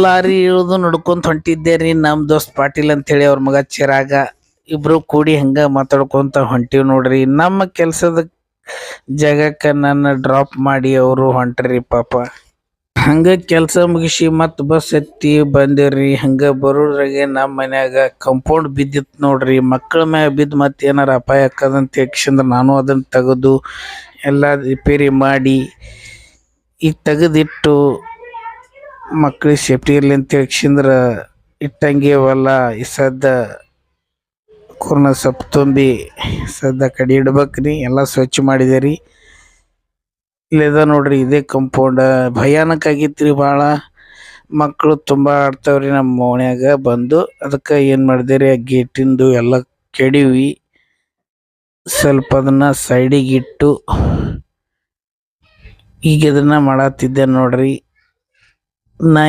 Lorry ಇಳಿದು ನಡ್ಕೊಂತ ಹೊಂಟಿದ್ದೆ ರೀ. ನಮ್ಮ ದೋಸ್ತ್ ಪಾಟೀಲ್ ಅಂತೇಳಿ ಅವ್ರ ಮಗ ಚಿರಾಗ ಇಬ್ರು ಕೂಡಿ ಹಂಗ ಮಾತಾಡ್ಕೊಂತ ಹೊಂಟಿವ್ ನೋಡ್ರಿ. ನಮ್ಮ ಕೆಲ್ಸದ ಜಾಗಕ್ಕ ನನ್ನ ಡ್ರಾಪ್ ಮಾಡಿ ಅವರು ಹೊಂಟ್ರಿ ಪಾಪ. ಹಂಗ ಕೆಲ್ಸ ಮುಗಿಸಿ ಮತ್ ಬಸ್ ಹತ್ತಿ ಬಂದೇವ್ರಿ. ಹಂಗ ಬರೋದ್ರಾಗೆ ನಮ್ಮ ಮನ್ಯಾಗ ಕಂಪೌಂಡ್ ಬಿದ್ದಿತ್ ನೋಡ್ರಿ. ಮಕ್ಕಳ ಮ್ಯಾಗ ಬಿದ್ದು ಮತ್ತೆ ಏನಾರ ಅಪಾಯ ಆಕ್ಕದಂತ ಯಕ್ಷಂದ್ರ ನಾನು ಅದನ್ನ ತೆಗೆದು ಎಲ್ಲ ರಿಪೇರಿ ಮಾಡಿ ಈಗ ತೆಗೆದಿಟ್ಟು ಮಕ್ಳಿಗೆ ಸೇಫ್ಟಿ ಇರ್ಲಿ ಅಂತ ಯಕ್ಷಂದ್ರ ಇಟ್ಟಂಗೆ ಅವೆಲ್ಲ ಈ ಸದ್ದ ಕೊರೋನಾ ಸೊಪ್ಪು ತುಂಬಿ ಸದ್ದ ಕಡೆ ಇಡ್ಬೇಕ್ರಿ. ಎಲ್ಲ ಸ್ವಚ್ಛ ಮಾಡಿದೆ ರೀ. ಇಲ್ಲದ ನೋಡ್ರಿ ಇದೇ ಕಂಪೌಂಡ್ ಭಯಾನಕ ಆಗಿತ್ರಿ ಭಾಳ. ಮಕ್ಕಳು ತುಂಬ ಆಡ್ತಾವ್ರಿ ನಮ್ಮ ಓಣ್ಯಾಗ ಬಂದು. ಅದಕ್ಕೆ ಏನು ಮಾಡಿದೆ ಆ ಗೇಟಿಂದು ಎಲ್ಲ ಕೆಡವಿ ಸ್ವಲ್ಪ ಅದನ್ನ ಸೈಡಿಗೆ ಇಟ್ಟು ಈಗ ಇದನ್ನ ಮಾಡತ್ತಿದ್ದೆ ನೋಡ್ರಿ. ನಾ